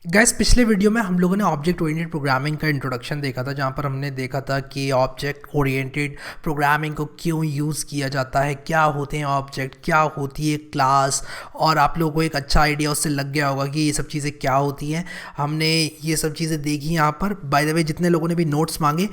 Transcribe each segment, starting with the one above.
Gas पिछले video में हम लोगों ने ऑब्जेक्ट ओरिएंटेड प्रोग्रामिंग का इंट्रोडक्शन देखा था, जहाँ पर हमने देखा था कि ऑब्जेक्ट ओरिएंटेड प्रोग्रामिंग को क्यों यूज़ किया जाता है, क्या होते हैं ऑब्जेक्ट, क्या होती है क्लास। और आप लोगों को एक अच्छा आइडिया उससे लग गया होगा कि ये सब चीज़ें क्या होती हैं। हमने ये सब चीज़ें देखी यहाँ पर। बाय द वे, जितने लोगों ने भी नोट्स मांगे,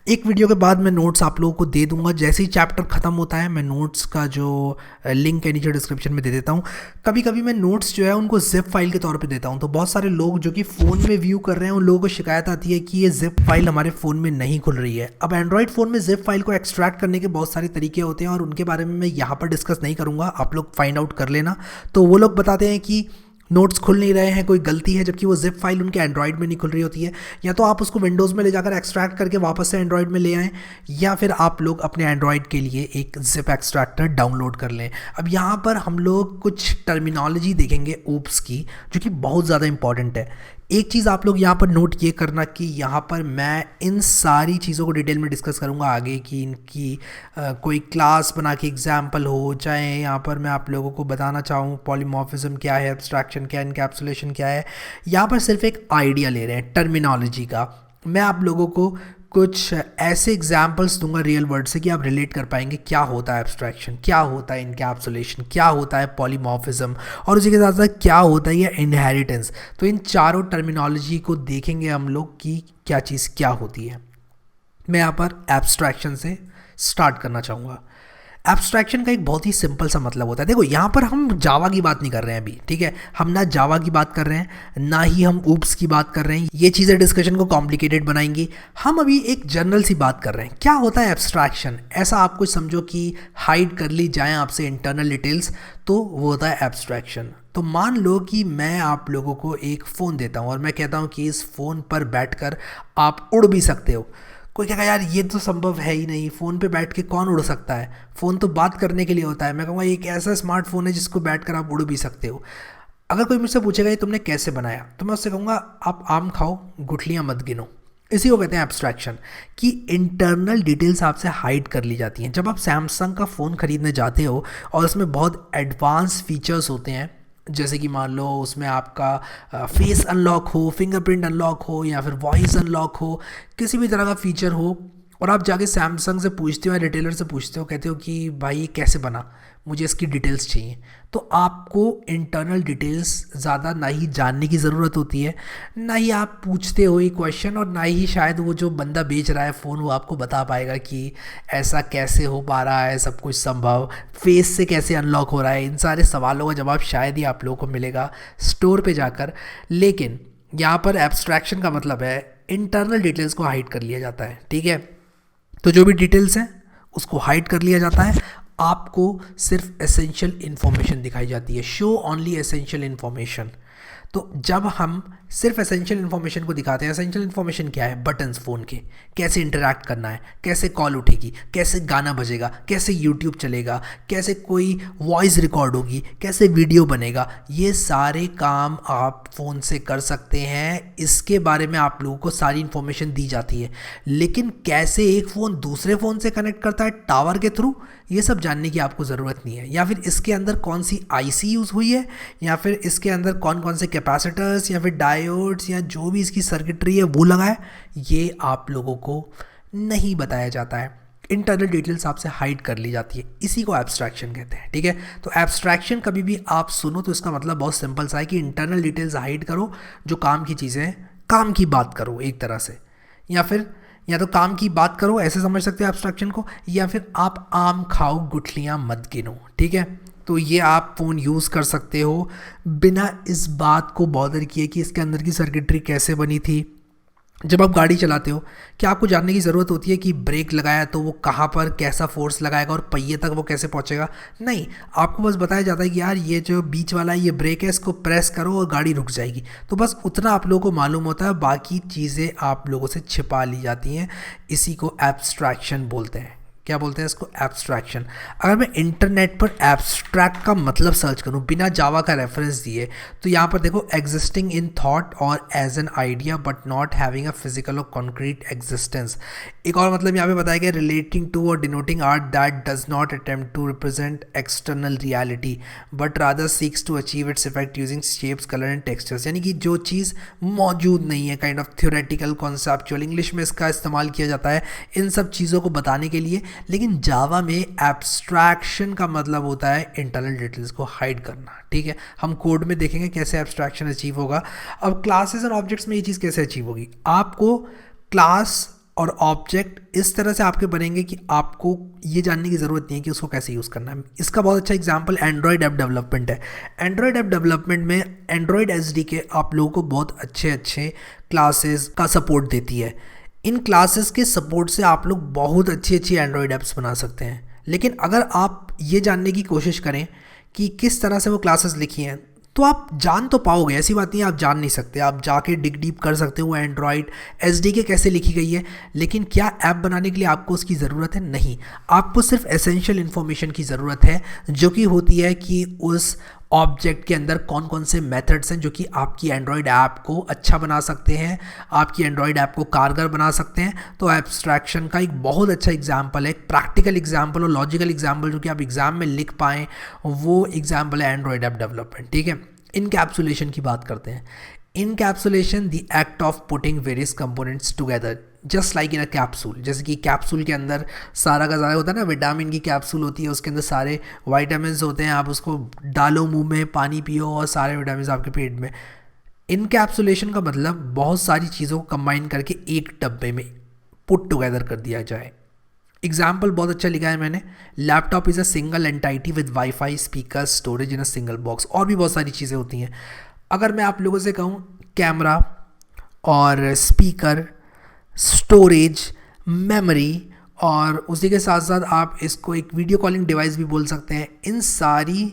एक वीडियो के बाद मैं नोट्स आप लोगों को दे दूंगा। जैसे ही चैप्टर ख़त्म होता है मैं नोट्स का जो लिंक है नीचे डिस्क्रिप्शन में दे देता हूँ। कभी कभी मैं नोट्स जो है उनको जिप फाइल के तौर पे देता हूँ, तो बहुत सारे लोग जो कि फ़ोन में व्यू कर रहे हैं उन लोगों को शिकायत आती है कि ये जिप फाइल हमारे फ़ोन में नहीं खुल रही है। अब एंड्रॉयड फ़ोन में जिप फाइल को एक्सट्रैक्ट करने के बहुत सारे तरीके होते हैं और उनके बारे में मैं यहाँ पर डिस्कस नहीं करूँगा, आप लोग फाइंड आउट कर लेना। तो वो लोग बताते हैं कि नोट्स खुल नहीं रहे हैं, कोई गलती है, जबकि वो जिप फाइल उनके एंड्रॉयड में नहीं खुल रही होती है। या तो आप उसको विंडोज़ में ले जाकर एक्सट्रैक्ट करके वापस से एंड्रॉयड में ले आएँ, या फिर आप लोग अपने एंड्रॉयड के लिए एक जिप एक्सट्रैक्टर डाउनलोड कर लें। अब यहाँ पर हम लोग कुछ टर्मिनोलॉजी देखेंगे ओप्स की, जो कि बहुत ज़्यादा इंपॉर्टेंट है। एक चीज़ आप लोग यहाँ पर नोट ये करना कि यहाँ पर मैं इन सारी चीज़ों को डिटेल में डिस्कस करूँगा आगे, कि इनकी कोई क्लास बना के एग्जाम्पल हो, चाहे यहाँ पर मैं आप लोगों को बताना चाहूँ पॉलीमॉर्फिज्म क्या है, एब्स्ट्रैक्शन क्या है, एनकैप्सुलेशन क्या है। यहाँ पर सिर्फ एक आइडिया ले रहे हैं टर्मिनोलॉजी का। मैं आप लोगों को कुछ ऐसे एग्जाम्पल्स दूंगा रियल वर्ड से कि आप रिलेट कर पाएंगे क्या होता है एब्स्ट्रैक्शन, क्या होता है इनकैप्सुलेशन, क्या होता है पॉलीमॉर्फिज्म, और उसी के साथ साथ क्या होता है ये इनहेरिटेंस। तो इन चारों टर्मिनोलॉजी को देखेंगे हम लोग कि क्या चीज़ क्या होती है। मैं यहाँ पर एब्स्ट्रैक्शन से स्टार्ट करना चाहूँगा। एब्स्ट्रैक्शन का एक बहुत ही सिंपल सा मतलब होता है। देखो, यहाँ पर हम जावा की बात नहीं कर रहे हैं अभी, ठीक है। हम ना जावा की बात कर रहे हैं, ना ही हम ऊप्स की बात कर रहे हैं। ये चीज़ें डिस्कशन को कॉम्प्लिकेटेड बनाएंगी। हम अभी एक जनरल सी बात कर रहे हैं। क्या होता है एब्स्ट्रैक्शन? ऐसा आप कुछ समझो कि हाइड कर ली जाए आपसे इंटरनल डिटेल्स, तो वो होता है एब्स्ट्रैक्शन। तो मान लो कि मैं आप लोगों को एक फ़ोन देता हूँ और मैं कहता हूँ कि इस फ़ोन पर बैठकर आप उड़ भी सकते हो। कोई कहेगा यार ये तो संभव है ही नहीं, फ़ोन पे बैठ के कौन उड़ सकता है, फ़ोन तो बात करने के लिए होता है। मैं कहूँगा एक ऐसा स्मार्टफोन है जिसको बैठ कर आप उड़ भी सकते हो। अगर कोई मुझसे पूछेगा ये तुमने कैसे बनाया, तो मैं उससे कहूँगा आप आम खाओ, गुठलियाँ मत गिनो। इसी को कहते हैं एब्स्ट्रैक्शन, कि इंटरनल डिटेल्स आपसे हाइड कर ली जाती हैं। जब आप सैमसंग का फ़ोन ख़रीदने जाते हो और उसमें बहुत एडवांस फीचर्स होते हैं, जैसे कि मान लो उसमें आपका फेस अनलॉक हो, फिंगरप्रिंट अनलॉक हो, या फिर वॉइस अनलॉक हो, किसी भी तरह का फीचर हो, और आप जाके सैमसंग से पूछते हो या रिटेलर से पूछते हो, कहते हो कि भाई ये कैसे बना, मुझे इसकी डिटेल्स चाहिए, तो आपको इंटरनल डिटेल्स ज़्यादा ना ही जानने की ज़रूरत होती है, ना ही आप पूछते हो ये क्वेश्चन, और ना ही शायद वो जो बंदा बेच रहा है फ़ोन वो आपको बता पाएगा कि ऐसा कैसे हो पा रहा है सब कुछ संभव, फेस से कैसे अनलॉक हो रहा है। इन सारे सवालों का जवाब शायद ही आप लोगों को मिलेगा स्टोर पे जाकर। लेकिन यहाँ पर एब्स्ट्रैक्शन का मतलब है इंटरनल डिटेल्स को हाइड कर लिया जाता है, ठीक है। तो जो भी डिटेल्स हैं उसको हाइड कर लिया जाता है, आपको सिर्फ एसेंशियल इन्फॉर्मेशन दिखाई जाती है। Show only essential information. तो जब हम सिर्फ एसेंशियल इन्फॉर्मेशन को दिखाते हैं, एसेंशियल इन्फॉर्मेशन क्या है? बटन्स फ़ोन के, कैसे इंटरैक्ट करना है, कैसे कॉल उठेगी, कैसे गाना बजेगा, कैसे यूट्यूब चलेगा, कैसे कोई वॉइस रिकॉर्ड होगी, कैसे वीडियो बनेगा, ये सारे काम आप फ़ोन से कर सकते हैं। इसके बारे में आप लोगों को सारी इन्फॉर्मेशन दी जाती है। लेकिन कैसे एक फ़ोन दूसरे फ़ोन से कनेक्ट करता है टावर के थ्रू, ये सब जानने की आपको ज़रूरत नहीं है। या फिर इसके अंदर कौन सी आईसी यूज़ हुई है, या फिर इसके अंदर कौन कौन से कैपेसिटर्स या फिर डायोड्स या जो भी इसकी सर्किटरी है वो लगा है, ये आप लोगों को नहीं बताया जाता है। इंटरनल डिटेल्स आपसे हाइड कर ली जाती है, इसी को एब्स्ट्रैक्शन कहते हैं, ठीक है। तो एब्स्ट्रैक्शन कभी भी आप सुनो तो इसका मतलब बहुत सिंपल सा है कि इंटरनल डिटेल्स हाइड करो, जो काम की चीज़ें हैं, काम की बात करो एक तरह से। या फिर या तो काम की बात करो, ऐसे समझ सकते हो एब्स्ट्रैक्शन को, या फिर आप आम खाओ गुठलियाँ मत गिनो, ठीक है। तो ये आप फ़ोन यूज़ कर सकते हो बिना इस बात को बॉदर किए कि इसके अंदर की सर्किटरी कैसे बनी थी। जब आप गाड़ी चलाते हो, क्या आपको जानने की ज़रूरत होती है कि ब्रेक लगाया तो वो कहाँ पर कैसा फोर्स लगाएगा और पहिए तक वो कैसे पहुँचेगा? नहीं, आपको बस बताया जाता है कि यार ये जो बीच वाला है ये ब्रेक है, इसको प्रेस करो और गाड़ी रुक जाएगी। तो बस उतना आप लोगों को मालूम होता है, बाकी चीज़ें आप लोगों से छिपा ली जाती हैं। इसी को एब्स्ट्रैक्शन बोलते हैं, क्या बोलते हैं इसको, एब्स्ट्रैक्शन। अगर मैं इंटरनेट पर एब्स्ट्रैक्ट का मतलब सर्च करूं बिना जावा का रेफरेंस दिए, तो यहाँ पर देखो existing in thought or as an idea but not having a physical or concrete existence. एक और मतलब यहाँ पे बताया गया, relating to or denoting art that does not attempt to represent external reality but rather seeks to achieve its effect using shapes, colour and textures. यानी कि जो चीज़ मौजूद नहीं है, kind of theoretical, conceptual, English में इसका इस्तेमाल किया जाता है इन सब चीज़ों को बताने के लिए। लेकिन जावा में एब्स्ट्रैक्शन का मतलब होता है इंटरनल डिटेल्स को हाइड करना। ठीक है, हम कोड में देखेंगे कैसे एब्स्ट्रैक्शन अचीव होगा। अब क्लासेस और ऑब्जेक्ट्स में ये चीज़ कैसे अचीव होगी, आपको क्लास और ऑब्जेक्ट इस तरह से आपके बनेंगे कि आपको ये जानने की ज़रूरत नहीं है कि उसको कैसे यूज़ करना है। इसका बहुत अच्छा एग्जांपल एंड्रॉयड ऐप डेवलपमेंट है। एंड्रॉयड ऐप डेवलपमेंट में एंड्रॉयड एसडीके आप लोगों को बहुत अच्छे अच्छे क्लासेस का सपोर्ट देती है। इन क्लासेस के सपोर्ट से आप लोग बहुत अच्छी अच्छी एंड्रॉयड ऐप्स बना सकते हैं। लेकिन अगर आप ये जानने की कोशिश करें कि किस तरह से वो क्लासेस लिखी हैं, तो आप जान तो पाओगे, ऐसी बात नहीं है आप जान नहीं सकते, आप जाके डिग डीप कर सकते हो एंड्रॉयड एसडीके कैसे लिखी गई है। लेकिन क्या ऐप बनाने के लिए आपको उसकी ज़रूरत है? नहीं, आपको सिर्फ एसेंशियल इन्फॉर्मेशन की ज़रूरत है, जो कि होती है कि उस ऑब्जेक्ट के अंदर कौन कौन से मेथड्स हैं जो कि आपकी एंड्रॉयड ऐप को अच्छा बना सकते हैं, आपकी एंड्रॉयड ऐप को कारगर बना सकते हैं। तो एब्स्ट्रैक्शन का एक बहुत अच्छा एग्जाम्पल है, एक प्रैक्टिकल एग्जाम्पल और लॉजिकल एग्जाम्पल जो कि आप एग्जाम में लिख पाएँ, वो एग्जाम्पल है एंड्रॉयड ऐप डेवलपमेंट। ठीक है, इनकैप्सुलेशन की बात करते हैं। Encapsulation the act of putting various components together just like in a capsule. जैसे कि कैप्सूल के अंदर सारा का सारा होता है ना, विटामिन की कैप्सूल होती है, उसके अंदर सारे वाइटामिन होते हैं, आप उसको डालो मुंह में, पानी पियो और सारे विटामिन आपके पेट में। इनकैप्सुलेशन का मतलब बहुत सारी चीज़ों को कंबाइन करके एक डब्बे में पुट टुगेदर कर दिया जाए। एग्जाम्पल बहुत अच्छा लिखा है मैंने, laptop is a single entity with wifi, speaker, storage in a single box. और भी बहुत सारी चीज़ें होती हैं। अगर मैं आप लोगों से कहूँ कैमरा और स्पीकर, स्टोरेज, मेमोरी और उसी के साथ साथ आप इसको एक वीडियो कॉलिंग डिवाइस भी बोल सकते हैं, इन सारी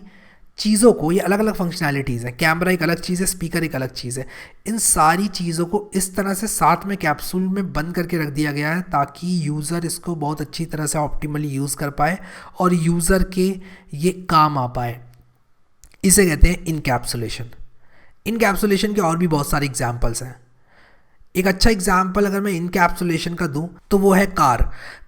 चीज़ों को, ये अलग अलग फंक्शनैलिटीज़ हैं। कैमरा एक अलग चीज़ है, स्पीकर एक अलग चीज़ है। इन सारी चीज़ों को इस तरह से साथ में कैप्सूल में बंद करके रख दिया गया है ताकि यूज़र इसको बहुत अच्छी तरह से ऑप्टिमली यूज़ कर पाए और यूज़र के ये काम आ पाए। इसे कहते हैं इनकैप्सुलेशन। इनकैप्सुलेशन के और भी बहुत सारे एग्जाम्पल्स हैं। एक अच्छा एग्जाम्पल अगर मैं इनकैप्सुलेशन का दूं तो वो है कार।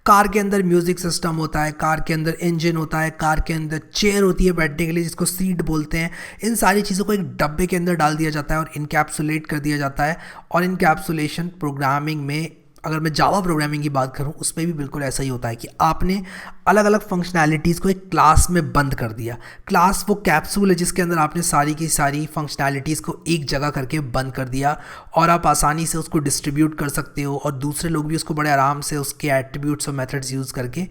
कार के अंदर म्यूजिक सिस्टम होता है, कार के अंदर इंजन होता है, कार के अंदर चेयर होती है बैठने के लिए जिसको सीट बोलते हैं। इन सारी चीज़ों को एक डब्बे के अंदर डाल दिया जाता है और इनकैप्सुलेट कर दिया जाता है। और इनकैप्सुलेशन प्रोग्रामिंग में, अगर मैं जावा प्रोग्रामिंग की बात करूं, उसमें भी बिल्कुल ऐसा ही होता है कि आपने अलग अलग फंक्शनैलिटीज़ को एक क्लास में बंद कर दिया। क्लास वो कैप्सूल है जिसके अंदर आपने सारी की सारी फंक्शनैलिटीज़ को एक जगह करके बंद कर दिया और आप आसानी से उसको डिस्ट्रीब्यूट कर सकते हो और दूसरे लोग भी उसको बड़े आराम से उसके एट्रीब्यूट्स और मेथड्स यूज़ करके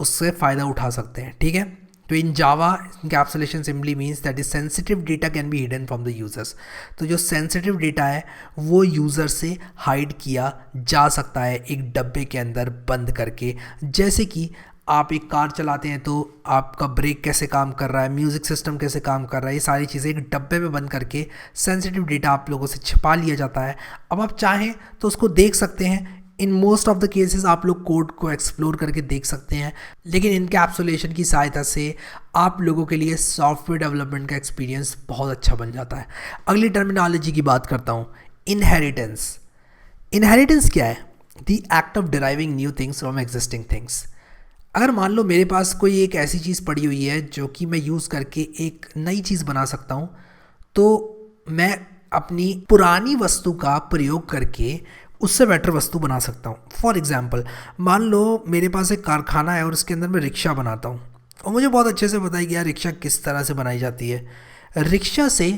उससे फ़ायदा उठा सकते हैं। ठीक है, तो in Java encapsulation simply means that is sensitive data can be hidden from the users. तो जो सेंसिटिव डेटा है वो यूज़र से हाइड किया जा सकता है एक डब्बे के अंदर बंद करके। जैसे कि आप एक कार चलाते हैं तो आपका ब्रेक कैसे काम कर रहा है, म्यूज़िक सिस्टम कैसे काम कर रहा है, ये सारी चीज़ें एक डब्बे में बंद करके सेंसिटिव डेटा आप लोगों से छिपा लिया जाता है। अब आप चाहें तो उसको देख सकते हैं। In most of the cases आप लोग कोड को एक्सप्लोर करके देख सकते हैं, लेकिन इनकैप्सुलेशन की सहायता से आप लोगों के लिए सॉफ्टवेयर डेवलपमेंट का एक्सपीरियंस बहुत अच्छा बन जाता है। अगली टर्मिनोलॉजी की बात करता हूँ, इनहेरिटेंस। इनहेरिटेंस क्या है? The act of deriving new things from existing things. अगर मान लो मेरे पास कोई एक ऐसी चीज़ पड़ी हुई है जो कि मैं यूज़ करके एक नई चीज़ बना सकता हूँ, तो मैं अपनी पुरानी वस्तु का प्रयोग करके उससे बेटर वस्तु बना सकता हूँ। फॉर एग्जाम्पल, मान लो मेरे पास एक कारखाना है और उसके अंदर मैं रिक्शा बनाता हूँ और मुझे बहुत अच्छे से पता है कि यार रिक्शा किस तरह से बनाई जाती है। रिक्शा से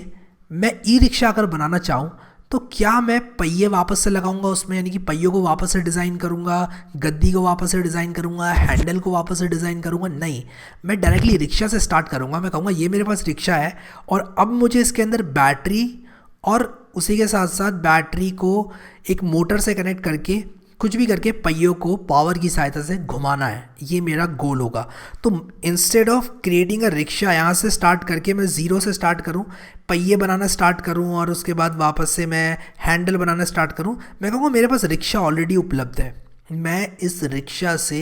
मैं ई रिक्शा अगर बनाना चाहूँ तो क्या मैं पहिए वापस से लगाऊंगा उसमें, यानी कि पहियों को वापस से डिज़ाइन करूंगा, गद्दी को वापस से डिज़ाइन करूंगा, हैंडल को वापस से डिज़ाइन करूंगा? नहीं, मैं डायरेक्टली रिक्शा से स्टार्ट करूंगा। मैं कहूँगा ये मेरे पास रिक्शा है और अब मुझे इसके अंदर बैटरी और उसी के साथ साथ बैटरी को एक मोटर से कनेक्ट करके कुछ भी करके पहियों को पावर की सहायता से घुमाना है, ये मेरा गोल होगा। तो instead of creating a rickshaw, यहाँ से स्टार्ट करके मैं ज़ीरो से स्टार्ट करूँ, पहिए बनाना स्टार्ट करूँ और उसके बाद वापस से मैं हैंडल बनाना स्टार्ट करूँ, मैं कहूँगा मेरे पास रिक्शा ऑलरेडी उपलब्ध है। मैं इस रिक्शा से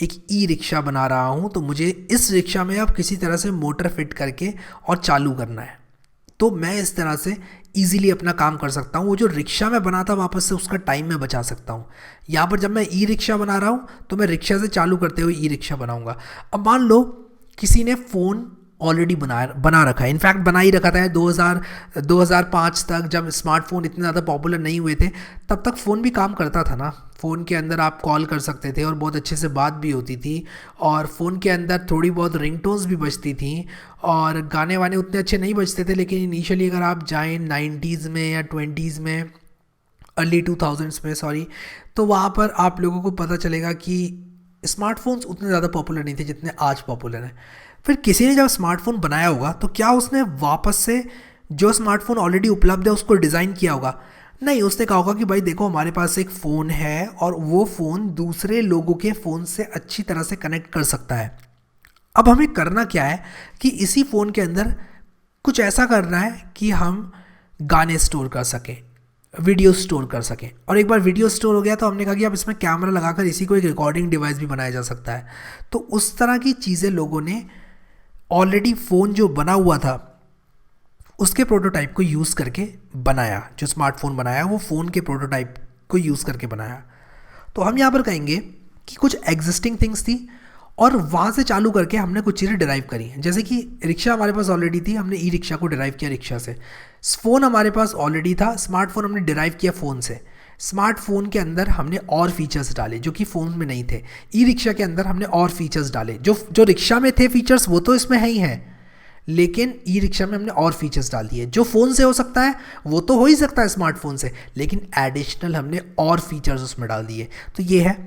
एक ई रिक्शा बना रहा हूँ, तो मुझे इस रिक्शा में अब किसी तरह से मोटर फिट करके और चालू करना है। तो मैं इस तरह से ईज़िली अपना काम कर सकता हूँ। वो जो रिक्शा मैं बना था वापस से उसका टाइम मैं बचा सकता हूँ। यहाँ पर जब मैं ई रिक्शा बना रहा हूँ तो मैं रिक्शा से चालू करते हुए ई रिक्शा बनाऊँगा। अब मान लो किसी ने फ़ोन ऑलरेडी बना रखा है, इनफैक्ट बना ही रखा था 2005 तक, जब स्मार्टफोन इतने ज़्यादा पॉपुलर नहीं हुए थे तब तक फ़ोन भी काम करता था ना। फ़ोन के अंदर आप कॉल कर सकते थे और बहुत अच्छे से बात भी होती थी, और फ़ोन के अंदर थोड़ी बहुत रिंगटोन्स भी बजती थी, और गाने वाने उतने अच्छे नहीं बजते थे। लेकिन इनिशियली अगर आप जाएँ 90s में या 20s में, अर्ली 2000s में सॉरी, तो वहाँ पर आप लोगों को पता चलेगा कि स्मार्टफोन्स उतने ज़्यादा पॉपुलर नहीं थे जितने आज पॉपुलर हैं। फिर किसी ने जब स्मार्टफोन बनाया होगा तो क्या उसने वापस से जो स्मार्टफोन ऑलरेडी उपलब्ध है उसको डिज़ाइन किया होगा? नहीं, उसने कहा होगा कि भाई देखो हमारे पास एक फ़ोन है और वो फ़ोन दूसरे लोगों के फ़ोन से अच्छी तरह से कनेक्ट कर सकता है। अब हमें करना क्या है कि इसी फ़ोन के अंदर कुछ ऐसा करना है कि हम गाने स्टोर कर सकें, वीडियो स्टोर कर सकें। और एक बार वीडियो स्टोर हो गया तो हमने कहा कि अब इसमें कैमरा लगाकर इसी को एक रिकॉर्डिंग डिवाइस भी बनाया जा सकता है। तो उस तरह की चीज़ें लोगों ने ऑलरेडी फ़ोन जो बना हुआ था उसके प्रोटोटाइप को यूज़ करके बनाया। जो स्मार्टफोन बनाया वो फ़ोन के प्रोटोटाइप को यूज़ करके बनाया। तो हम यहाँ पर कहेंगे कि कुछ एग्जिस्टिंग थिंग्स थी और वहाँ से चालू करके हमने कुछ चीज़ें डिराइव करी। जैसे कि रिक्शा हमारे पास ऑलरेडी थी, हमने ई रिक्शा को डिराइव किया रिक्शा से। फ़ोन हमारे पास ऑलरेडी था, स्मार्टफोन हमने डिराइव किया फ़ोन से। स्मार्टफोन के अंदर हमने और फीचर्स डाले जो कि फ़ोन में नहीं थे। ई रिक्शा के अंदर हमने और फीचर्स डाले, जो रिक्शा में थे फीचर्स वो तो इसमें है ही हैं, लेकिन ई रिक्शा में हमने और फीचर्स डाल दिए। जो फ़ोन से हो सकता है वो तो हो ही सकता है स्मार्टफोन से, लेकिन एडिशनल हमने और फीचर्स उसमें डाल दिए। तो ये है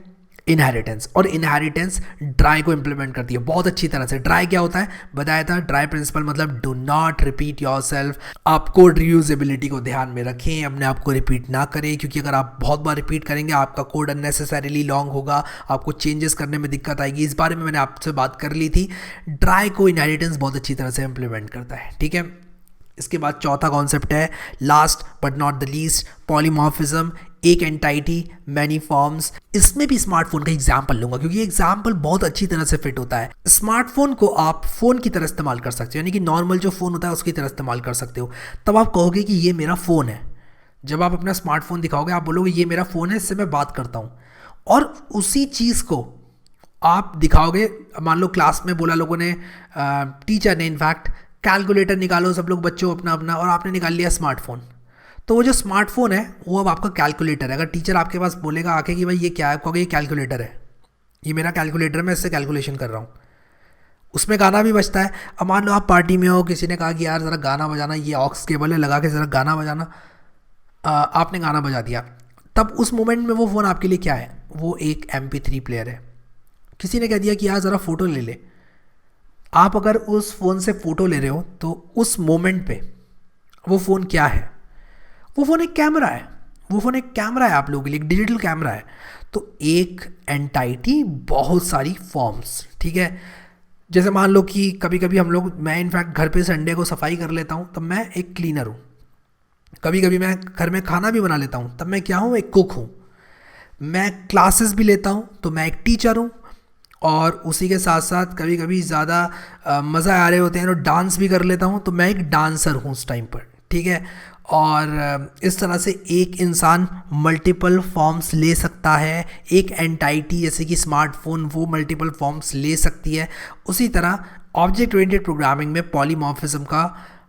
इनहेरिटेंस। और इनहेरिटेंस ड्राई को इम्प्लीमेंट करती है बहुत अच्छी तरह से। ड्राई क्या होता है बताया था, ड्राई प्रिंसिपल मतलब डू नॉट रिपीट योरसेल्फ। आप कोड रीयूजेबिलिटी को ध्यान में रखें, अपने आप को रिपीट ना करें, क्योंकि अगर आप बहुत बार रिपीट करेंगे आपका कोड अननेसेसरीली लॉन्ग होगा, आपको चेंजेस करने में दिक्कत आएगी। इस बारे में मैंने आपसे बात कर ली थी। ड्राई को इनहेरिटेंस बहुत अच्छी तरह से इम्प्लीमेंट करता है, ठीक है। इसके बाद चौथा कॉन्सेप्ट है, last but not the least, polymorphism, एक एंटाइटी मैनी फॉर्म्स। इसमें भी स्मार्टफोन का एग्जाम्पल लूंगा क्योंकि ये एग्जाम्पल बहुत अच्छी तरह से फिट होता है। स्मार्टफोन को आप फ़ोन की तरह इस्तेमाल कर सकते हो, यानी कि नॉर्मल जो फ़ोन होता है उसकी तरह इस्तेमाल कर सकते हो। तब आप कहोगे कि ये मेरा फ़ोन है। जब आप अपना स्मार्टफोन दिखाओगे आप बोलोगे ये मेरा फ़ोन है, इससे मैं बात करता हूँ। और उसी चीज़ को आप दिखाओगे, मान लो क्लास में बोला लोगों ने, टीचर ने इनफैक्ट, कैलकुलेटर निकालो सब लोग बच्चों अपना अपना, और आपने निकाल लिया स्मार्टफोन। तो वो जो स्मार्टफोन है वो अब आपका कैलकुलेटर है। अगर टीचर आपके पास बोलेगा आके कि भाई ये क्या है, कहोगे ये कैलकुलेटर है, ये मेरा कैलकुलेटर है, मैं इससे कैलकुलेशन कर रहा हूँ। उसमें गाना भी बजता है। अब मान लो आप पार्टी में हो, किसी ने कहा कि यार ज़रा गाना बजाना, ये ऑक्स केबल है लगा के ज़रा गाना बजाना, आपने गाना बजा दिया। तब उस मोमेंट में वो फ़ोन आपके लिए क्या है, वो एक MP3 प्लेयर है। किसी ने कह दिया कि यार ज़रा फ़ोटो ले ले, आप अगर उस फ़ोन से फ़ोटो ले रहे हो तो उस मोमेंट पे वो फ़ोन क्या है, वो फ़ोन एक कैमरा है। वो फ़ोन एक कैमरा है आप लोगों के लिए, एक डिजिटल कैमरा है। तो एक एंटाइटी बहुत सारी फॉर्म्स, ठीक है। जैसे मान लो कि कभी कभी हम लोग, मैं इनफैक्ट घर पे संडे को सफाई कर लेता हूँ, तब मैं एक क्लीनर हूँ। कभी कभी मैं घर में खाना भी बना लेता हूँ, तब मैं क्या हूँ, एक कुक हूँ। मैं क्लासेस भी लेता हूँ तो मैं एक टीचर हूँ। और उसी के साथ साथ कभी कभी ज़्यादा मज़ा आ रहे होते हैं तो डांस भी कर लेता हूँ, तो मैं एक डांसर हूँ उस टाइम पर, ठीक है। और इस तरह से एक इंसान मल्टीपल फॉर्म्स ले सकता है। एक एंटाइटी जैसे कि स्मार्टफोन वो मल्टीपल फॉर्म्स ले सकती है। उसी तरह ऑब्जेक्ट ओरिएंटेड प्रोग्रामिंग में पॉलीमॉर्फिज्म का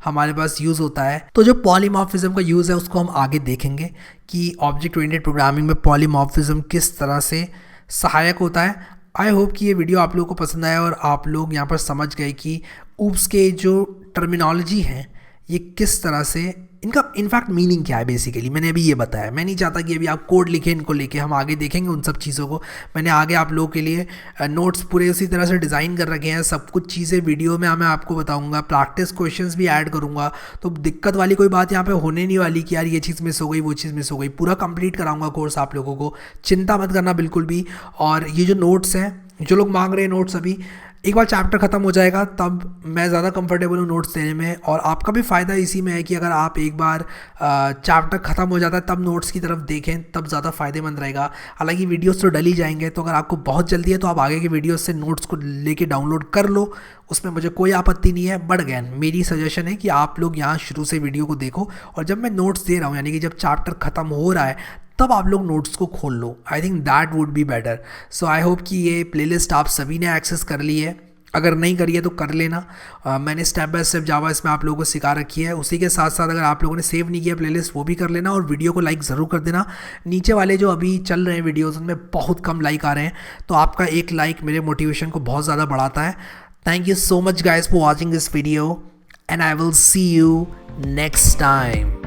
हमारे पास यूज़ होता है। तो जो पॉलीमॉर्फिज्म का यूज़ है उसको हम आगे देखेंगे कि ऑब्जेक्ट ओरिएंटेड प्रोग्रामिंग में पॉलीमॉर्फिज्म किस तरह से सहायक होता है। आई होप कि ये वीडियो आप लोगों को पसंद आया और आप लोग यहाँ पर समझ गए कि ऊप्स के जो टर्मिनोलॉजी हैं ये किस तरह से, इनका इनफैक्ट मीनिंग क्या है। बेसिकली मैंने अभी ये बताया, मैं नहीं चाहता कि अभी आप कोड लिखें इनको लेके, हम आगे देखेंगे उन सब चीज़ों को। मैंने आगे आप लोगों के लिए नोट्स पूरे उसी तरह से डिज़ाइन कर रखे हैं। सब कुछ चीज़ें वीडियो में मैं आपको बताऊंगा, प्रैक्टिस क्वेश्चंस भी ऐड करूंगा। तो दिक्कत वाली कोई बात यहाँ पे होने नहीं वाली कि यार ये चीज़ मिस हो गई, वो चीज़ मिस हो गई। पूरा कंप्लीट कराऊंगा कोर्स आप लोगों को, चिंता मत करना बिल्कुल भी। और ये जो नोट्स हैं, जो लोग मांग रहे हैं नोट्स अभी, एक बार चैप्टर ख़त्म हो जाएगा तब मैं ज़्यादा कंफर्टेबल हूँ नोट्स देने में, और आपका भी फ़ायदा इसी में है कि अगर आप एक बार चैप्टर ख़त्म हो जाता है तब नोट्स की तरफ देखें, तब ज़्यादा फ़ायदेमंद रहेगा। हालांकि वीडियोस तो डल ही जाएंगे, तो अगर आपको बहुत जल्दी है तो आप आगे के वीडियोस से नोट्स को लेके डाउनलोड कर लो, उसमें मुझे कोई आपत्ति नहीं है। बट अगैन मेरी सजेशन है कि आप लोग यहाँ शुरू से वीडियो को देखो, और जब मैं नोट्स दे रहा हूँ यानी कि जब चैप्टर ख़त्म हो रहा है तब आप लोग नोट्स को खोल लो। I think that would be better. So I hope कि ये प्लेलिस्ट आप सभी ने एक्सेस कर ली है, अगर नहीं करी है तो कर लेना। मैंने स्टेप बाय स्टेप जावा इसमें आप लोगों को सिखा रखी है। उसी के साथ साथ अगर आप लोगों ने सेव नहीं किया प्लेलिस्ट वो भी कर लेना, और वीडियो को लाइक ज़रूर कर देना। नीचे वाले जो अभी चल रहे हैं वीडियोज़ उनमें बहुत कम लाइक आ रहे हैं, तो आपका एक लाइक मेरे मोटिवेशन को बहुत ज़्यादा बढ़ाता है। Thank you so much guys for watching this video, and I will see you next time.